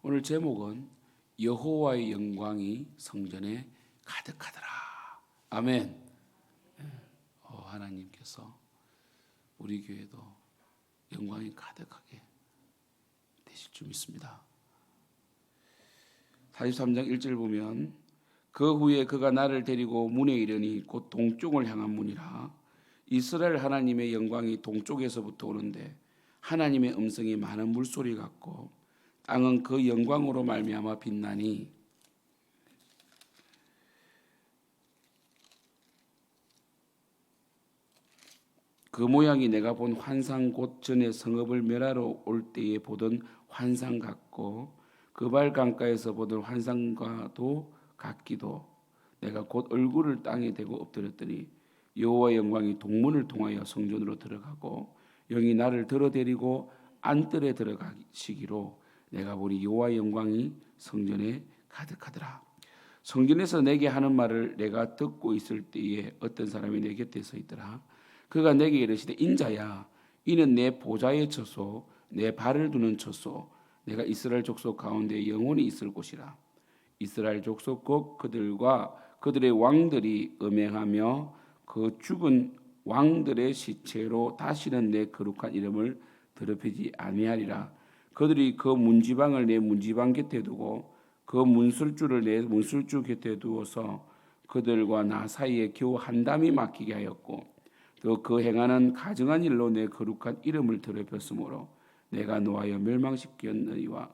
오늘 제목은 여호와의 영광이 성전에 가득하더라. 아멘. 하나님께서 우리 교회도 영광이 가득하게 되실 줄 믿습니다. 43장 1절 보면 그 후에 그가 나를 데리고 문에 이르니 곧 동쪽을 향한 문이라. 이스라엘 하나님의 영광이 동쪽에서부터 오는데 하나님의 음성이 많은 물소리 같고 땅은 그 영광으로 말미암아 빛나니 그 모양이 내가 본 환상 곧 전에 성읍을 멸하러 올 때에 보던 환상 같고 그 발 강가에서 보던 환상과도 같기도. 내가 곧 얼굴을 땅에 대고 엎드렸더니 여호와의 영광이 동문을 통하여 성전으로 들어가고 영이 나를 들어데리고 안뜰에 들어가시기로 내가 보니 여호와의 영광이 성전에 가득하더라. 성전에서 내게 하는 말을 내가 듣고 있을 때에 어떤 사람이 내 곁에 서 있더라. 그가 내게 이르시되 인자야, 이는 내 보좌의 처소 내 발을 두는 처소 내가 이스라엘 족속 가운데 영원히 있을 곳이라. 이스라엘 족속 곧 그들과 그들의 왕들이 음행하며 그 죽은 왕들의 시체로 다시는 내 거룩한 이름을 더럽히지 아니하리라. 그들이 그 문지방을 내 문지방 곁에 두고 그 문술주를 내 문술주 곁에 두어서 그들과 나 사이에 겨우 한 담이 막히게 하였고 또 그 행하는 가증한 일로 내 거룩한 이름을 더럽혔으므로 내가 노하여 멸망시켰거니와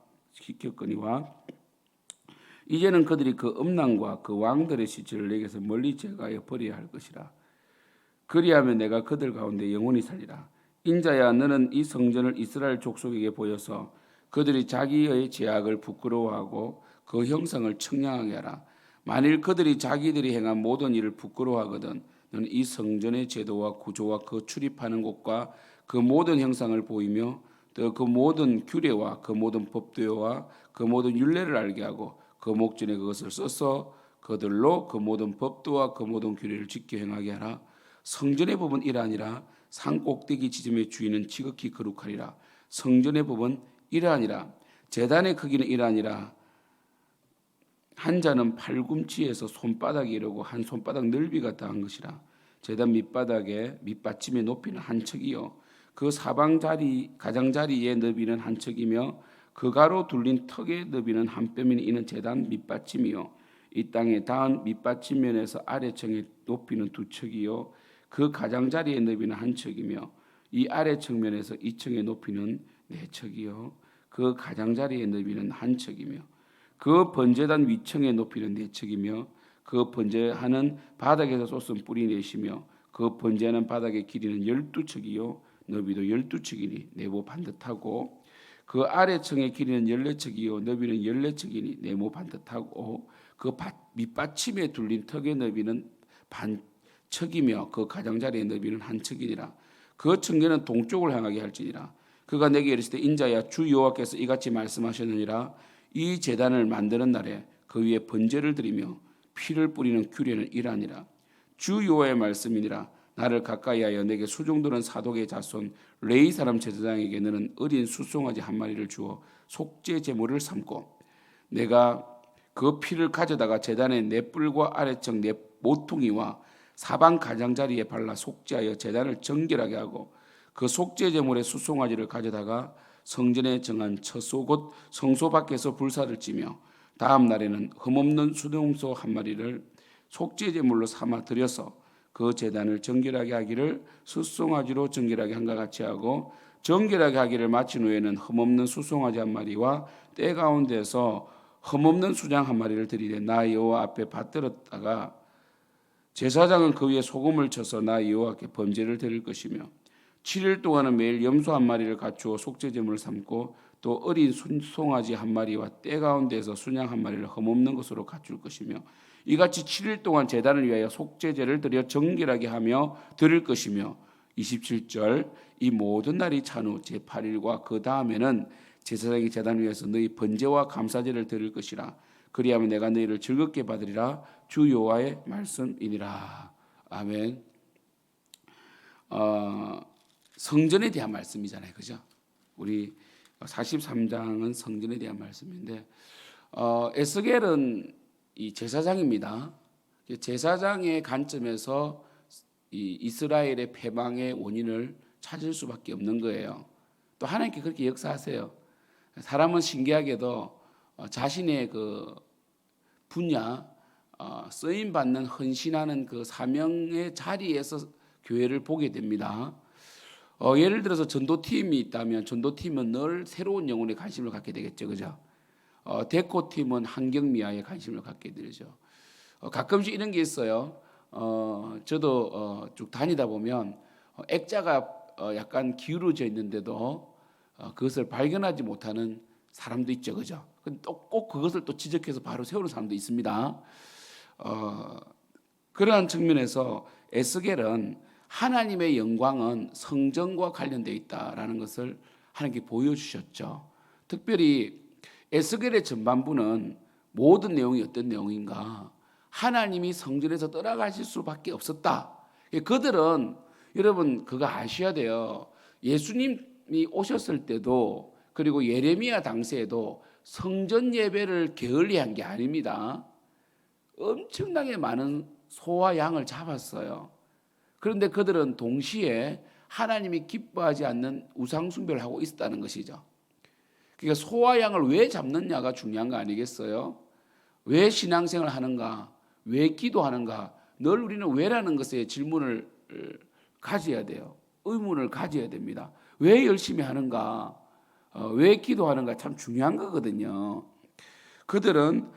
이제는 그들이 그 음란과 그 왕들의 시체를 내게서 멀리 제거하여 버려야 할 것이라. 그리하면 내가 그들 가운데 영원히 살리라. 인자야, 너는 이 성전을 이스라엘 족속에게 보여서 그들이 자기의 죄악을 부끄러워하고 그 형상을 청량하게 하라. 만일 그들이 자기들이 행한 모든 일을 부끄러워하거든 너는 이 성전의 제도와 구조와 그 출입하는 곳과 그 모든 형상을 보이며 또 그 모든 규례와 그 모든 법도와 그 모든 율례를 알게 하고 그 목전에 그것을 써서 그들로 그 모든 법도와 그 모든 규례를 지켜 행하게 하라. 성전의 법은 이러하니라. 산 꼭대기 지점의 주인은 지극히 거룩하리라. 성전의 법은 이러하니라. 제단의 크기는 이러하니라. 한 자는 팔꿈치에서 손바닥에 이르고 한 손바닥 넓이가 다한 것이라. 제단 밑바닥에 밑받침의 높이는 한 척이요 그 사방 자리 가장자리의 너비는 한 척이며 그 가로 둘린 턱의 너비는 한 뼘이니 이는 제단 밑받침이요 이 땅에 닿은 밑받침면에서 아래층의 높이는 두 척이요 그 가장자리의 너비는 한 척이며 이 아래 측면에서 이 층의 높이는 네 척이요 그 가장자리의 너비는 한 척이며 그 번제단 위층의 높이는 네 척이며 그 번제하는 바닥에서 솟은 뿔이 넷이며 그 번제하는 바닥의 길이는 12척이요 너비도 12척이니 네모 반듯하고 그 아래층의 길이는 14척이요 너비는 14척이니 네모 반듯하고 그 밑받침에 둘린 턱의 너비는 반척이며 그 가장자리의 너비는 한 척이니라. 그 청계는 동쪽을 향하게 할지니라. 그가 내게 이르시되 인자야, 주 여호와께서 이같이 말씀하셨느니라. 이 제단을 만드는 날에 그 위에 번제를 드리며 피를 뿌리는 규례는 이러하니라. 주 여호와의 말씀이니라. 나를 가까이하여 내게 수종드는 사독의 자손 레위 사람 제사장에게 너는 어린 숫송아지 한 마리를 주어 속죄 제물을 삼고 내가 그 피를 가져다가 제단의 네 뿔과 아래층 네 모퉁이와 사방 가장자리에 발라 속죄하여 제단을 정결하게 하고 그 속죄 제물의 숫송아지를 가져다가 성전에 정한 처소 곧 성소 밖에서 불사를 지며 다음 날에는 흠없는 수동소 한 마리를 속죄 제물로 삼아 드려서 그 제단을 정결하게 하기를 숫송아지로 정결하게 한과 같이 하고 정결하게 하기를 마친 후에는 흠없는 숫송아지 한 마리와 때 가운데서 흠없는 수장 한 마리를 드리되 나 여호와 앞에 받들었다가 제사장은 그 위에 소금을 쳐서 나 여호와께 번제를 드릴 것이며 7일 동안은 매일 염소 한 마리를 갖추어 속죄제물을 삼고 또 어린 순송아지 한 마리와 때 가운데서 순양 한 마리를 흠없는 것으로 갖출 것이며 이같이 7일 동안 제단을 위하여 속죄제를 드려 정결하게 하며 드릴 것이며 27절 이 모든 날이 찬 후 제8일과 그 다음에는 제사장이 제단 위에서 너희 번제와 감사제를 드릴 것이라. 그리하면 내가 너희를 즐겁게 받으리라. 주 여호와의 말씀이니라. 아멘. 성전에 대한 말씀이잖아요, 그죠? 우리 43장은 성전에 대한 말씀인데 에스겔은 이 제사장입니다. 제사장의 관점에서 이 이스라엘의 패망의 원인을 찾을 수밖에 없는 거예요. 또 하나님께 그렇게 역사하세요. 사람은 신기하게도 자신의 그 분야, 쓰임 받는 헌신하는 그 사명의 자리에서 교회를 보게 됩니다. 예를 들어서 전도팀이 있다면 전도팀은 늘 새로운 영혼에 관심을 갖게 되겠죠, 그죠? 데코팀은 환경미화에 관심을 갖게 되죠. 가끔씩 이런 게 있어요. 저도 쭉 다니다 보면 액자가 약간 기울어져 있는데도 그것을 발견하지 못하는 사람도 있죠, 그죠? 또 꼭 그것을 또 지적해서 바로 세우는 사람도 있습니다. 그러한 측면에서 에스겔은 하나님의 영광은 성전과 관련되어 있다라는 것을 하나님께 보여주셨죠. 특별히 에스겔의 전반부는 모든 내용이 어떤 내용인가? 하나님이 성전에서 떠나가실 수밖에 없었다. 그들은 여러분 그거 아셔야 돼요. 예수님이 오셨을 때도 그리고 예레미야 당시에도 성전 예배를 게을리한 게 아닙니다. 엄청나게 많은 소와 양을 잡았어요. 그런데 그들은 동시에 하나님이 기뻐하지 않는 우상 숭배를 하고 있었다는 것이죠. 그러니까 소와 양을 왜 잡느냐가 중요한 거 아니겠어요? 왜 신앙생활을 하는가? 왜 기도하는가? 늘 우리는 왜라는 것에 질문을 가져야 돼요. 의문을 가져야 됩니다. 왜 열심히 하는가? 왜 기도하는가? 참 중요한 거거든요. 그들은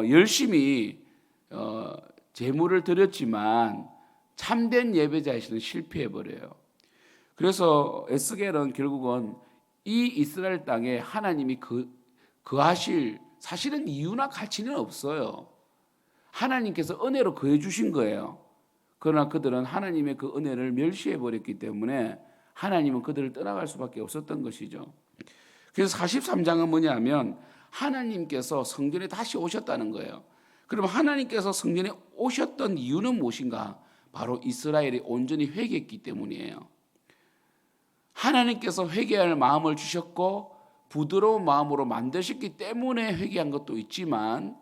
열심히 제물을 드렸지만 참된 예배자에서는 실패해버려요. 그래서 에스겔은 결국은 이 이스라엘 땅에 하나님이 거하실 사실은 이유나 가치는 없어요. 하나님께서 은혜로 거해 주신 거예요. 그러나 그들은 하나님의 그 은혜를 멸시해버렸기 때문에 하나님은 그들을 떠나갈 수밖에 없었던 것이죠. 그래서 43장은 뭐냐면 하나님께서 성전에 다시 오셨다는 거예요. 그럼 하나님께서 성전에 오셨던 이유는 무엇인가? 바로 이스라엘이 온전히 회개했기 때문이에요. 하나님께서 회개할 마음을 주셨고 부드러운 마음으로 만드셨기 때문에 회개한 것도 있지만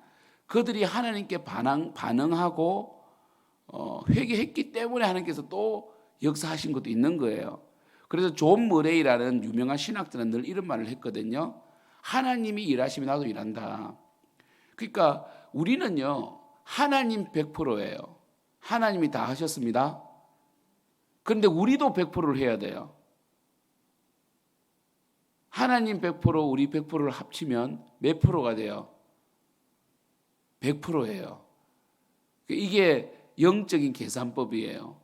그들이 하나님께 반응하고 회개했기 때문에 하나님께서 또 역사하신 것도 있는 거예요. 그래서 존 머레이라는 유명한 신학자는 늘 이런 말을 했거든요. 하나님이 일하시면 나도 일한다. 그러니까 우리는요 하나님 100%예요. 하나님이 다 하셨습니다. 그런데 우리도 100%를 해야 돼요. 하나님 100% 우리 100%를 합치면 몇 프로가 돼요? 100%예요. 이게 영적인 계산법이에요.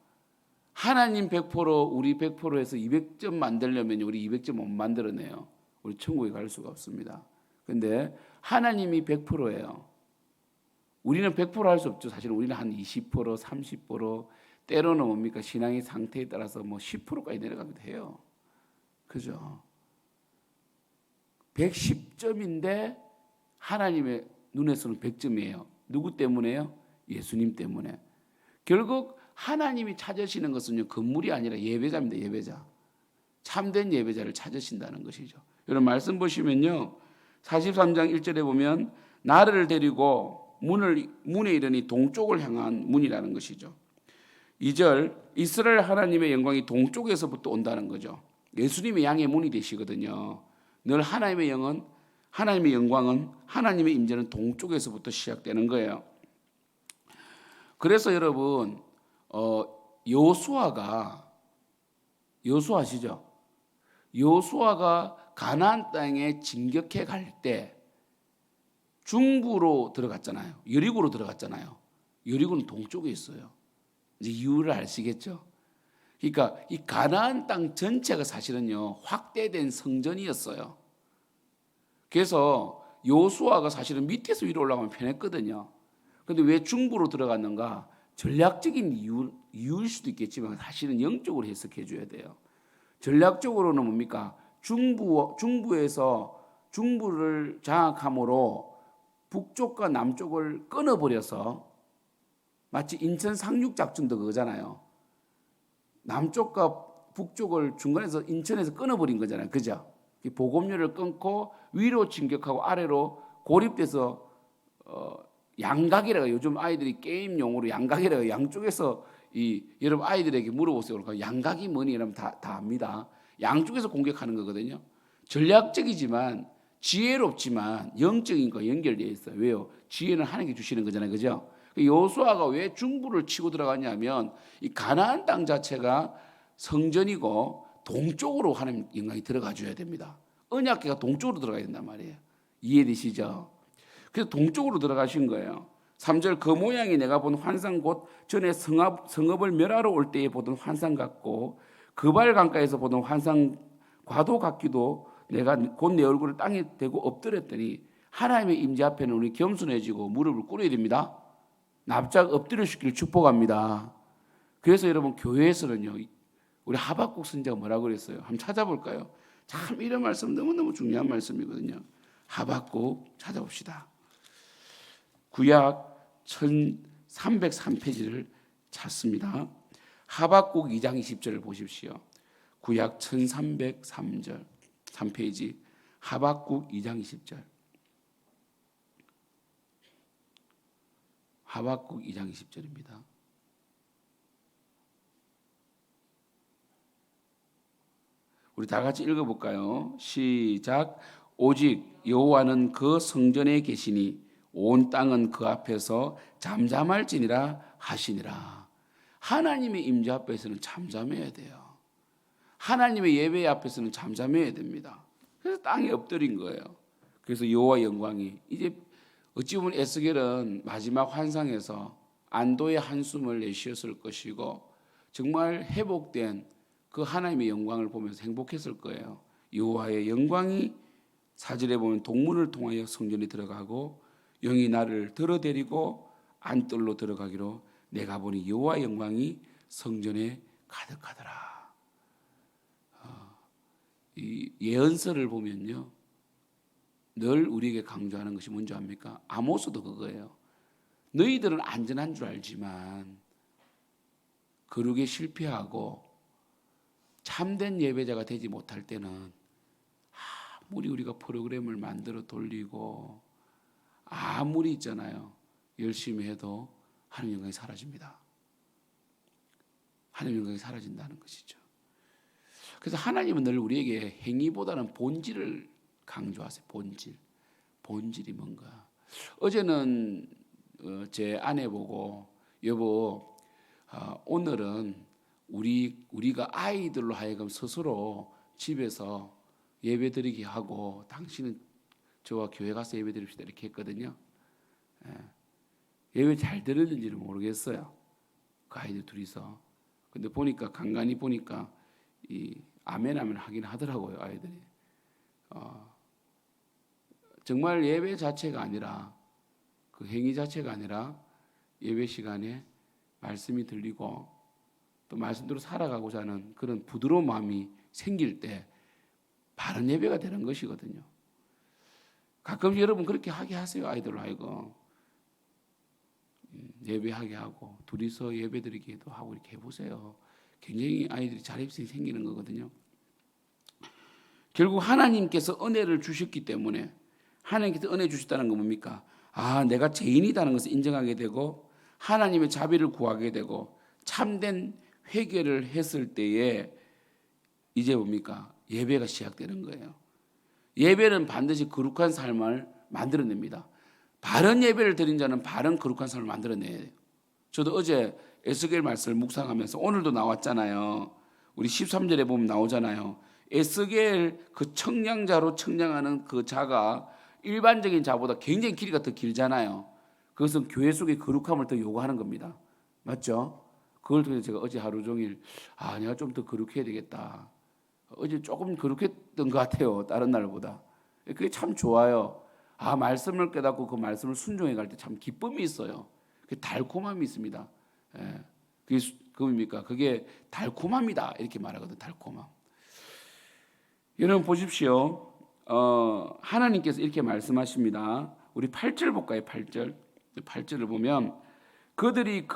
하나님 100% 우리 100%에서 200점 만들려면 우리 200점 못 만들어내요. 우리 천국에 갈 수가 없습니다. 그런데 하나님이 100%예요. 우리는 100% 할 수 없죠. 사실 우리는 한 20%, 30%, 때로는 뭡니까? 신앙의 상태에 따라서 뭐 10%까지 내려가기도 해요. 그죠? 110점인데 하나님의 눈에서는 100점이에요. 누구 때문에요? 예수님 때문에. 결국 하나님이 찾으시는 것은요, 건물이 아니라 예배자입니다. 예배자. 참된 예배자를 찾으신다는 것이죠. 여러분 말씀 보시면요, 43장 1절에 보면 나를 데리고 문에 이르니 동쪽을 향한 문이라는 것이죠. 2절 이스라엘 하나님의 영광이 동쪽에서부터 온다는 거죠. 예수님이 양의 문이 되시거든요. 늘 하나님의 영광은 하나님의 임재는 동쪽에서부터 시작되는 거예요. 그래서 여러분 여호수아시죠? 여호수아가 가나안 땅에 진격해 갈 때 중부로 들어갔잖아요. 여리고로 들어갔잖아요. 여리고는 동쪽에 있어요. 이제 이유를 아시겠죠? 그러니까 이 가나안 땅 전체가 사실은요 확대된 성전이었어요. 그래서 여호수아가 사실은 밑에서 위로 올라가면 편했거든요. 그런데 왜 중부로 들어갔는가? 전략적인 이유일 수도 있겠지만 사실은 영적으로 해석해 줘야 돼요. 전략적으로는 뭡니까? 중부에서 중부를 장악함으로 북쪽과 남쪽을 끊어버려서 마치 인천 상륙작전도 그거잖아요. 남쪽과 북쪽을 중간에서 인천에서 끊어버린 거잖아요. 그죠? 보급률을 끊고 위로 진격하고 아래로 고립돼서 양각이라고, 요즘 아이들이 게임 용어로 양각이라고, 양쪽에서 여러분 아이들에게 물어보세요. 그러니까 양각이 뭐니? 이러면 다 압니다. 양쪽에서 공격하는 거거든요. 전략적이지만 지혜롭지만 영적인 거 연결되어 있어요. 왜요? 지혜는 하나님께 주시는 거잖아요, 그죠? 여호수아가 왜 중부를 치고 들어갔냐면 이 가나안 땅 자체가 성전이고 동쪽으로 하나님 영광이 들어가 줘야 됩니다. 언약궤가 동쪽으로 들어가야 된단 말이에요. 이해되시죠? 그래서 동쪽으로 들어가신 거예요. 3절 그 모양이 내가 본 환상 곧 전에 성읍을 멸하러 올 때에 보던 환상 같고 그발 강가에서 보던 환상과도 같기도 내가 곧 내 얼굴을 땅에 대고 엎드렸더니 하나님의 임재 앞에는 우리 겸손해지고 무릎을 꿇어야 됩니다. 납작 엎드려주기를 축복합니다. 그래서 여러분 교회에서는요, 우리 하박국 선지자가 뭐라고 그랬어요? 한번 찾아볼까요? 참 이런 말씀 너무너무 중요한 말씀이거든요. 하박국 찾아봅시다. 구약 1303페이지를 찾습니다. 하박국 2장 20절을 보십시오. 구약 1303절 3페이지 하박국 2장 20절. 하박국 2장 20절입니다. 우리 다 같이 읽어볼까요? 시작. 오직 여호와는 그 성전에 계시니 온 땅은 그 앞에서 잠잠할지니라 하시니라. 하나님의 임재 앞에서는 잠잠해야 돼요. 하나님의 예배 앞에서는 잠잠해야 됩니다. 그래서 땅에 엎드린 거예요. 그래서 여호와 영광이 이제 어찌 보면 에스겔은 마지막 환상에서 안도의 한숨을 내쉬었을 것이고 정말 회복된 그 하나님의 영광을 보면서 행복했을 거예요. 여호와의 영광이 사절에 보면 동문을 통하여 성전에 들어가고 영이 나를 들어데리고 안뜰로 들어가기로 내가 보니 여호와의 영광이 성전에 가득하더라. 이 예언서를 보면요, 늘 우리에게 강조하는 것이 뭔지 압니까? 아모스도 그거예요. 너희들은 안전한 줄 알지만 거룩에 실패하고 참된 예배자가 되지 못할 때는 아무리 우리가 프로그램을 만들어 돌리고 아무리 있잖아요 열심히 해도 하나님 영광이 사라집니다. 하나님 영광이 사라진다는 것이죠. 그래서 하나님은 늘 우리에게 행위보다는 본질을 강조하세요. 본질이 뭔가. 어제는 제 아내 보고 여보, 오늘은 우리가 아이들로 하여금 스스로 집에서 예배드리게 하고 당신은 저와 교회 가서 예배드립시다 이렇게 했거든요. 예배 잘 들었는지는 모르겠어요. 그 아이들 둘이서. 근데 보니까 간간히 보니까 이 아멘 하긴 하더라고요, 아이들이. 정말 예배 자체가 아니라 그 행위 자체가 아니라 예배 시간에 말씀이 들리고 또 말씀대로 살아가고자 하는 그런 부드러운 마음이 생길 때 바른 예배가 되는 것이거든요. 가끔 여러분 그렇게 하게 하세요, 아이들로 하여금. 예배하게 하고 둘이서 예배드리기도 하고 이렇게 해보세요. 굉장히 아이들이 자립심이 생기는 거거든요. 결국 하나님께서 은혜를 주셨기 때문에, 하나님께서 은혜 주셨다는 건 뭡니까? 내가 죄인이라는 것을 인정하게 되고 하나님의 자비를 구하게 되고 참된 회개를 했을 때에 이제 뭡니까? 예배가 시작되는 거예요. 예배는 반드시 거룩한 삶을 만들어냅니다. 바른 예배를 드린 자는 바른 거룩한 삶을 만들어내야 돼요. 저도 어제 에스겔 말씀을 묵상하면서 오늘도 나왔잖아요. 우리 13절에 보면 나오잖아요. 에스겔 그 청량자로 청량하는 그 자가 일반적인 자보다 굉장히 길이가 더 길잖아요. 그것은 교회 속의 거룩함을 더 요구하는 겁니다. 맞죠? 그걸 통해서 제가 어제 하루 종일 내가 좀 더 거룩해야 되겠다. 어제 조금 거룩했던 것 같아요. 다른 날보다. 그게 참 좋아요. 말씀을 깨닫고 그 말씀을 순종해 갈 때 참 기쁨이 있어요. 그 달콤함이 있습니다. 그게 뭡니까? 그게 달콤함이다 이렇게 말하거든. 달콤함. 여러분 보십시오. 하나님께서 이렇게 말씀하십니다. 우리 8절 볼까요? 8절을 보면 그들이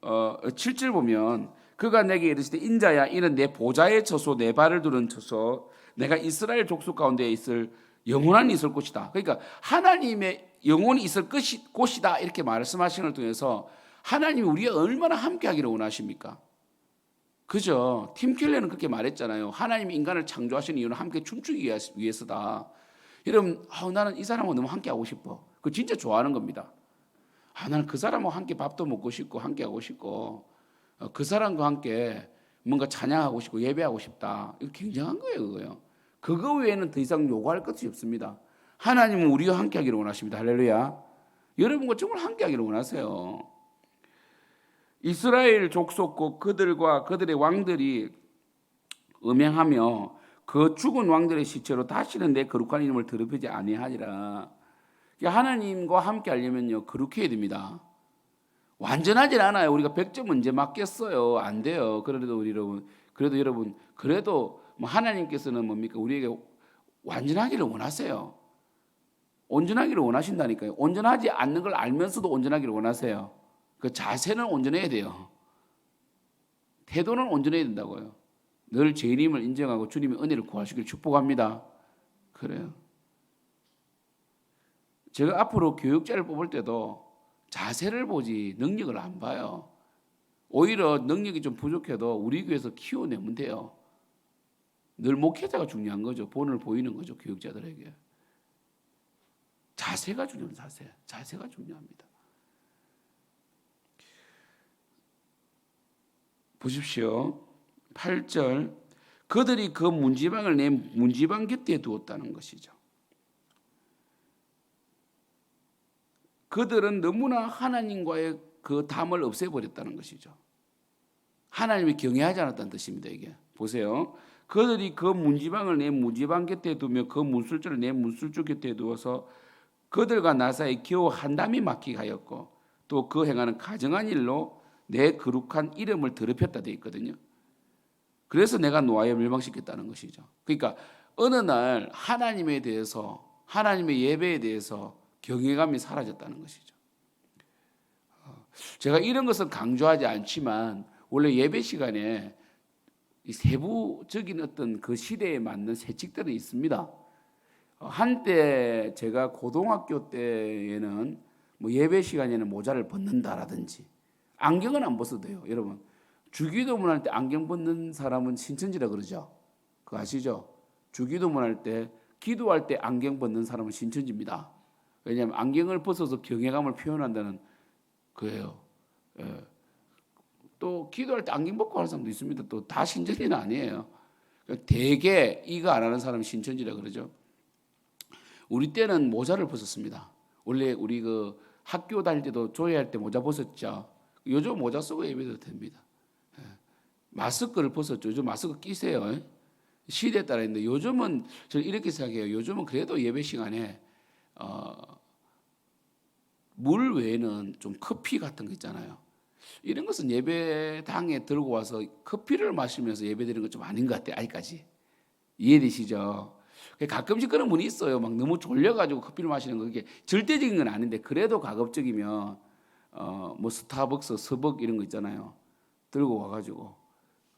7절 보면 그가 내게 이르시되 인자야 이는 내 보좌에 서서 내 발을 두른 처소 내가 이스라엘 족속 가운데 있을 영원한 있을 곳이다. 그러니까 하나님의 영원히 있을 곳이다 이렇게 말씀하시는 걸 통해서 하나님이 우리가 얼마나 함께하기를 원하십니까? 그죠? 팀 켈러는 그렇게 말했잖아요. 하나님이 인간을 창조하신 이유는 함께 춤추기 위해서다. 여러분, 나는 이 사람하고 너무 함께하고 싶어. 그거 진짜 좋아하는 겁니다. 나는 그 사람하고 함께 밥도 먹고 싶고 함께하고 싶고 그 사람과 함께 뭔가 찬양하고 싶고 예배하고 싶다. 이거 굉장한 거예요, 그거요. 그거 외에는 더 이상 요구할 것이 없습니다. 하나님은 우리와 함께하기를 원하십니다. 할렐루야. 여러분과 정말 함께하기를 원하세요. 이스라엘 족속과 그들과 그들의 왕들이 음행하며 그 죽은 왕들의 시체로 다시는 내 거룩한 이름을 더럽히지 아니하리라. 하나님과 함께 하려면요 거룩해야 됩니다. 완전하진 않아요. 우리가 100점 언제 맞겠어요? 안 돼요. 그래도 뭐 하나님께서는 뭡니까? 우리에게 완전하기를 원하세요. 온전하기를 원하신다니까요. 온전하지 않는 걸 알면서도 온전하기를 원하세요. 그 자세는 온전해야 돼요. 태도는 온전해야 된다고요. 늘 죄인임을 인정하고 주님의 은혜를 구하시길 축복합니다. 그래요. 제가 앞으로 교육자를 뽑을 때도 자세를 보지 능력을 안 봐요. 오히려 능력이 좀 부족해도 우리 교회에서 키워내면 돼요. 늘 목회자가 중요한 거죠. 본을 보이는 거죠. 교육자들에게. 자세가 중요합니다. 자세가 중요합니다. 보십시오. 8절 그들이 그 문지방을 내 문지방 곁에 두었다는 것이죠. 그들은 너무나 하나님과의 그 담을 없애버렸다는 것이죠. 하나님이 경외하지 않았다는 뜻입니다. 이게 보세요. 그들이 그 문지방을 내 문지방 곁에 두며 그 문술주를 내 문술주 곁에 두어서 그들과 나 사이 겨우 한 담이 막히게 하였고 또 그 행하는 가정한 일로 내 거룩한 이름을 더럽혔다 되어 있거든요. 그래서 내가 노하여 멸망시켰다는 것이죠. 그러니까 어느 날 하나님에 대해서 하나님의 예배에 대해서 경외감이 사라졌다는 것이죠. 제가 이런 것은 강조하지 않지만 원래 예배 시간에 이 세부적인 어떤 그 시대에 맞는 세칙들은 있습니다. 한때 제가 고등학교 때에는 뭐 예배 시간에는 모자를 벗는다라든지 안경은 안 벗어도 돼요. 여러분 주기도문 할 때 안경 벗는 사람은 신천지라 그러죠. 그거 아시죠? 주기도문 할 때 기도할 때 안경 벗는 사람은 신천지입니다. 왜냐하면 안경을 벗어서 경외감을 표현한다는 거예요. 예. 또 기도할 때 안경 벗고 하는 사람도 있습니다. 또 다 신천지는 아니에요. 대개 이거 안 하는 사람은 신천지라 그러죠. 우리 때는 모자를 벗었습니다. 원래 우리 그 학교 다닐 때도 조회할 때 모자 벗었죠. 요즘 모자 쓰고 예배도 됩니다. 예. 마스크를 벗었죠. 요즘 마스크 끼세요. 시대에 따라 있는데 요즘은 저는 이렇게 생각해요. 요즘은 그래도 예배 시간에 물 외에는 좀 커피 같은 거 있잖아요. 이런 것은 예배당에 들고 와서 커피를 마시면서 예배드리는 건 좀 아닌 것 같아요. 아직까지. 이해되시죠? 가끔씩 그런 분이 있어요. 막 너무 졸려가지고 커피를 마시는 거 그게 절대적인 건 아닌데 그래도 가급적이면 뭐 스타벅스, 스벅 이런 거 있잖아요. 들고 와가지고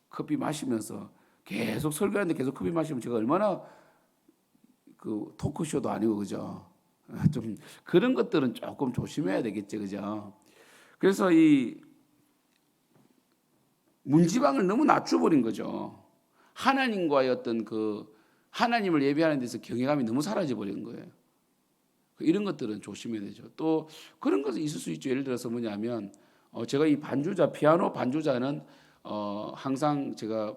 커피 마시면서 계속 설교하는데 계속 커피 마시면 제가 얼마나 그 토크쇼도 아니고 그죠? 좀 그런 것들은 조금 조심해야 되겠죠, 그죠? 그래서 이 문지방을 너무 낮춰버린 거죠. 하나님과의 어떤 그 하나님을 예배하는 데서 경외감이 너무 사라져 버린 거예요. 이런 것들은 조심해야 되죠. 또 그런 것은 있을 수 있죠. 예를 들어서 뭐냐면 제가 이 반주자 피아노 반주자는 항상 제가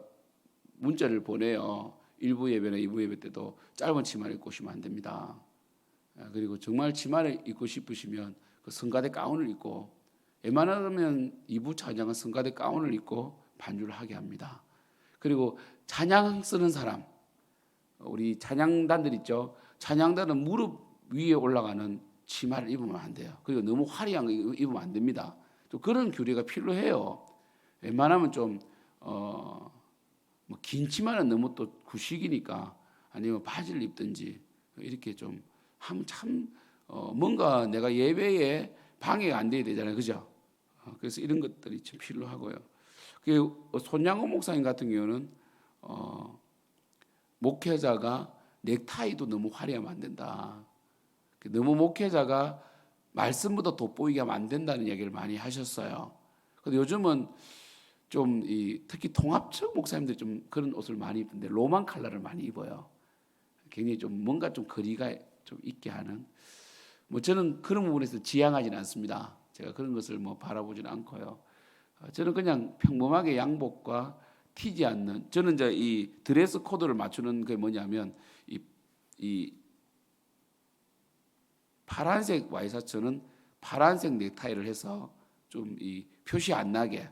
문자를 보내요. 1부 예배나 2부 예배 때도 짧은 치마를 입고 오시면 안 됩니다. 그리고 정말 치마를 입고 싶으시면 그 성가대 가운을 입고 웬만하면 2부 찬양은 성가대 가운을 입고 반주를 하게 합니다. 그리고 찬양 쓰는 사람 우리 찬양단들 있죠. 찬양단은 무릎 위에 올라가는 치마를 입으면 안 돼요. 그리고 너무 화려한 거 입으면 안 됩니다. 또 그런 교리가 필요해요. 웬만하면 좀 뭐 긴 치마는 너무 또 구식이니까 아니면 바지를 입든지 이렇게 좀 하면 참 뭔가 내가 예배에 방해가 안 돼야 되잖아요, 그죠? 그래서 이런 것들이 참 필요하고요. 그 손양호 목사님 같은 경우는 목회자가 넥타이도 너무 화려하면 안 된다. 너무 목회자가 말씀보다 돋보이게 하면 안 된다는 얘기를 많이 하셨어요. 근데 요즘은 좀 특히 통합적 목사님들이 좀 그런 옷을 많이 입는데 로만 컬러를 많이 입어요. 굉장히 좀 뭔가 좀 거리가 좀 있게 하는. 뭐 저는 그런 부분에서 지향하지는 않습니다. 제가 그런 것을 뭐 바라보지는 않고요. 저는 그냥 평범하게 양복과 튀지 않는, 저는 이제 이 드레스 코드를 맞추는 게 뭐냐면 이 파란색 와이셔츠는 파란색 넥타이를 해서 좀 이 표시 안 나게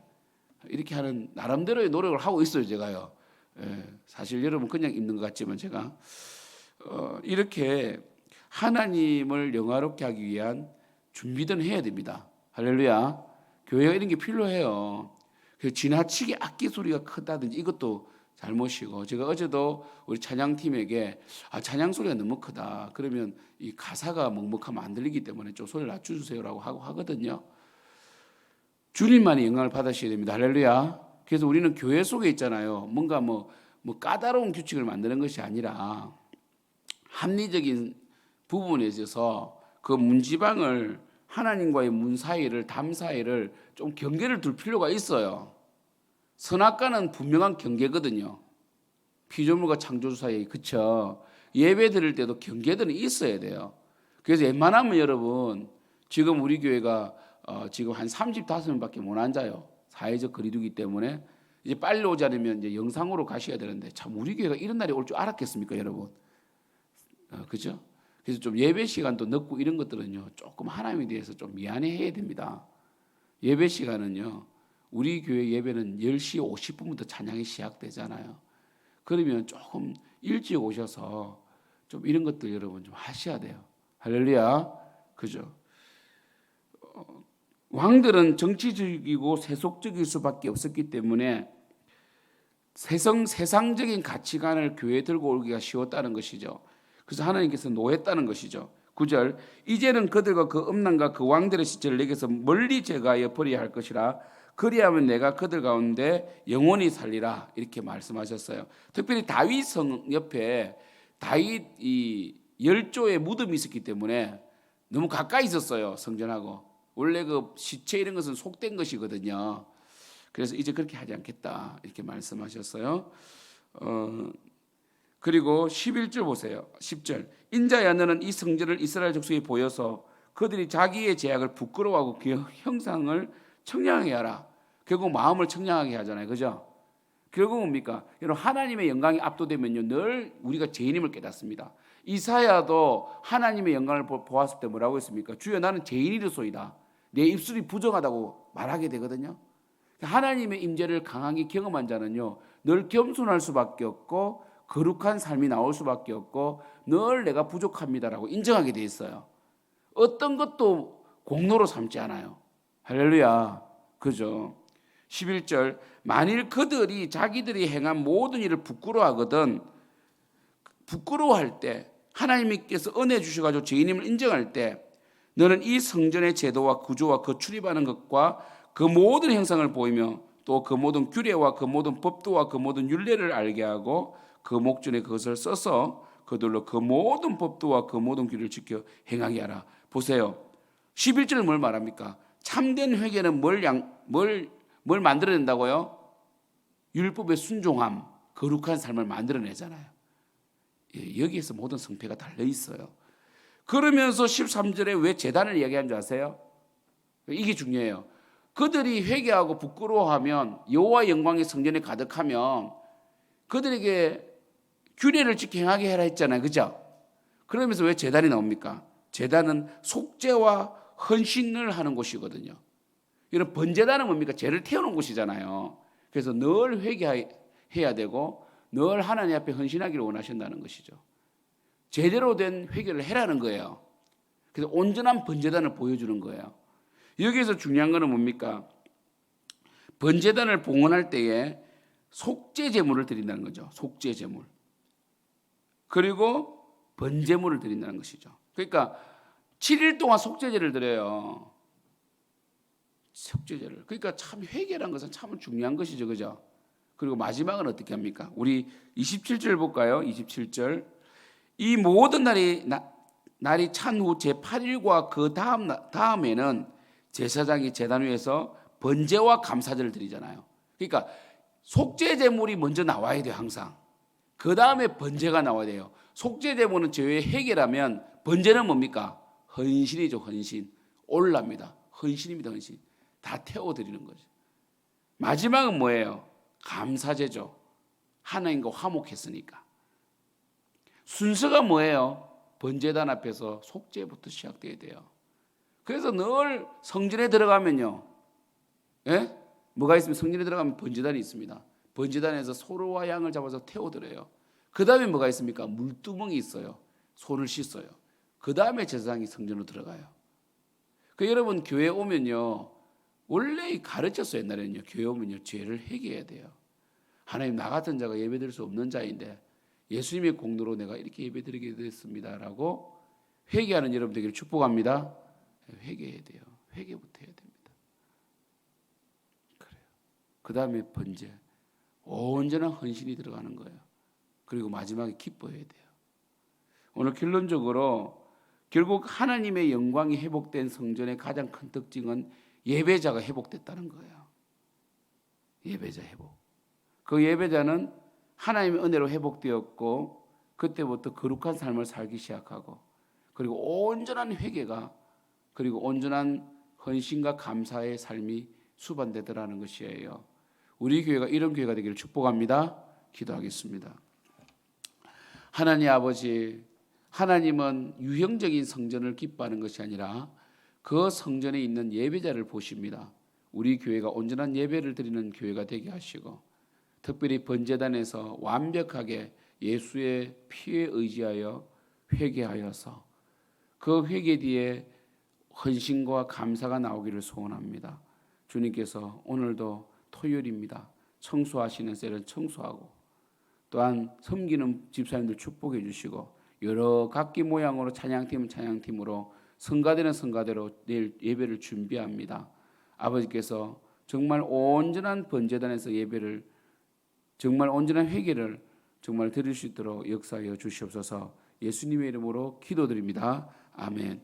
이렇게 하는 나름대로의 노력을 하고 있어요, 제가요. 사실 여러분 그냥 입는 것 같지만 제가 이렇게 하나님을 영화롭게 하기 위한 준비는 해야 됩니다. 할렐루야. 교회가 이런 게 필요해요. 지나치게 악기 소리가 크다든지 이것도 잘못이고, 제가 어제도 우리 찬양팀에게 찬양 소리가 너무 크다, 그러면 이 가사가 먹먹하면 안 들리기 때문에 좀 소리를 낮춰주세요라고 하고 하거든요. 주님만이 영광을 받으셔야 됩니다. 할렐루야. 그래서 우리는 교회 속에 있잖아요. 뭔가 뭐 까다로운 규칙을 만드는 것이 아니라 합리적인 부분에 있어서 그 문지방을, 하나님과의 문 사이를, 담 사이를 좀 경계를 둘 필요가 있어요. 선악과는 분명한 경계거든요. 피조물과 창조주 사이에. 그쵸? 예배 드릴 때도 경계들은 있어야 돼요. 그래서 웬만하면 여러분, 지금 우리 교회가 지금 한 35명밖에 못 앉아요. 사회적 거리두기 때문에. 이제 빨리 오지 않으면 이제 영상으로 가셔야 되는데, 참 우리 교회가 이런 날이 올 줄 알았겠습니까, 여러분? 그죠? 그래서 좀 예배 시간도 늦고 이런 것들은요, 조금 하나님에 대해서 좀 미안해해야 됩니다. 예배 시간은요, 우리 교회 예배는 10시 50분부터 찬양이 시작되잖아요. 그러면 조금 일찍 오셔서 좀 이런 것들 여러분 좀 하셔야 돼요. 할렐루야. 그죠? 왕들은 정치적이고 세속적일 수밖에 없었기 때문에 세상적인 가치관을 교회에 들고 오기가 쉬웠다는 것이죠. 그래서 하나님께서 노했다는 것이죠. 9절, 이제는 그들과 그 음란과 그 왕들의 시체를 내게서 멀리 제거하여 버려야 할 것이라. 그리하면 내가 그들 가운데 영원히 살리라. 이렇게 말씀하셨어요. 특별히 다윗 성 옆에 다윗 이 열조의 무덤이 있었기 때문에 너무 가까이 있었어요, 성전하고. 원래 그 시체 이런 것은 속된 것이거든요. 그래서 이제 그렇게 하지 않겠다, 이렇게 말씀하셨어요. 그리고 11절 보세요. 10절, 인자야 너는 이 성전을 이스라엘 족속에 보여서 그들이 자기의 죄악을 부끄러워하고 그 형상을 청량하게 하라. 결국 마음을 청량하게 하잖아요, 그죠? 결국 뭡니까? 여러분, 하나님의 영광이 압도되면요, 늘 우리가 죄인임을 깨닫습니다. 이사야도 하나님의 영광을 보았을 때 뭐라고 했습니까? 주여 나는 죄인이로소이다. 내 입술이 부정하다고 말하게 되거든요. 하나님의 임재를 강하게 경험한 자는요, 늘 겸손할 수밖에 없고 거룩한 삶이 나올 수밖에 없고 늘 내가 부족합니다라고 인정하게 돼 있어요. 어떤 것도 공로로 삼지 않아요. 할렐루야. 그죠? 11절, 만일 그들이 자기들이 행한 모든 일을 부끄러워하거든, 부끄러워할 때, 하나님께서 은혜 주셔가지고 죄인임을 인정할 때, 너는 이 성전의 제도와 구조와 그 출입하는 것과 그 모든 형상을 보이며 또 그 모든 규례와 그 모든 법도와 그 모든 율례를 알게 하고 그 목전에 그것을 써서 그들로 그 모든 법도와 그 모든 규례를 지켜 행하게 하라. 보세요. 11절은 뭘 말합니까? 참된 회개는 뭘 만들어낸다고요? 율법의 순종함, 거룩한 삶을 만들어내잖아요. 여기에서 모든 성패가 달려있어요. 그러면서 13절에 왜 제단을 이야기한 줄 아세요? 이게 중요해요. 그들이 회개하고 부끄러워하면, 여호와 영광의 성전에 가득하면 그들에게 규례를 지켜 행하게 해라 했잖아요, 그죠? 그러면서 왜 제단이 나옵니까? 제단은 속죄와 헌신을 하는 곳이거든요. 이런 번제단은 뭡니까? 죄를 태우는 곳이잖아요. 그래서 늘 회개해야 되고 늘 하나님 앞에 헌신하기를 원하신다는 것이죠. 제대로 된 회개를 해라는 거예요. 그래서 온전한 번제단을 보여주는 거예요. 여기에서 중요한 거는 뭡니까? 번제단을 봉헌할 때에 속죄 제물을 드린다는 거죠. 속죄 제물. 그리고 번제물을 드린다는 것이죠. 그러니까 7일 동안 속죄제를 드려요. 속죄제를. 그러니까 참 회개라는 것은 참 중요한 것이죠, 그죠? 그리고 마지막은 어떻게 합니까? 우리 27절 볼까요? 27절. 이 모든 날이 찬 후 제8일과 그 다음에는 제사장이 제단 위에서 번제와 감사제를 드리잖아요. 그러니까 속죄 제물이 먼저 나와야 돼요, 항상. 그 다음에 번제가 나와야 돼요. 속죄 제물은 죄의 해결하면 번제는 뭡니까? 헌신이죠, 헌신. 올랍니다. 헌신입니다, 헌신. 다 태워드리는 거죠. 마지막은 뭐예요? 감사제죠. 하나님과 화목했으니까. 순서가 뭐예요? 번제단 앞에서 속죄부터 시작돼야 돼요. 그래서 늘 성전에 들어가면요, 예? 뭐가 있으면 성전에 들어가면 번제단이 있습니다. 번제단에서 소와 양을 잡아서 태워드려요. 그 다음에 뭐가 있습니까? 물두멍이 있어요. 손을 씻어요. 그 다음에 제사장이 성전으로 들어가요. 그 여러분 교회 오면요, 원래 가르쳤어요. 옛날에는요, 교회 오면요 죄를 회개해야 돼요. 하나님, 나 같은 자가 예배드릴 수 없는 자인데 예수님의 공로로 내가 이렇게 예배드리게 됐습니다라고 회개하는 여러분 되기를 축복합니다. 회개해야 돼요. 회개부터 해야 됩니다. 그래요. 그 다음에 번제, 온전한 헌신이 들어가는 거예요. 그리고 마지막에 기뻐해야 돼요. 오늘 결론적으로 결국 하나님의 영광이 회복된 성전의 가장 큰 특징은 예배자가 회복됐다는 거예요. 예배자 회복. 그 예배자는 하나님의 은혜로 회복되었고 그때부터 거룩한 삶을 살기 시작하고 그리고 온전한 회개가 그리고 온전한 헌신과 감사의 삶이 수반되더라는 것이에요. 우리 교회가 이런 교회가 되기를 축복합니다. 기도하겠습니다. 하나님 아버지, 하나님은 유형적인 성전을 기뻐하는 것이 아니라 그 성전에 있는 예배자를 보십니다. 우리 교회가 온전한 예배를 드리는 교회가 되게 하시고 특별히 번제단에서 완벽하게 예수의 피에 의지하여 회개하여서 그 회개 뒤에 헌신과 감사가 나오기를 소원합니다. 주님께서 오늘도 토요일입니다. 청소하시는 셀은 청소하고 또한 섬기는 집사님들 축복해 주시고 여러 각기 모양으로 찬양팀은 찬양팀으로 성가대는 성가대로 내일 예배를 준비합니다. 아버지께서 정말 온전한 번제단에서 예배를 정말 온전한 회개를 정말 드릴 수 있도록 역사하여 주시옵소서. 예수님의 이름으로 기도드립니다. 아멘.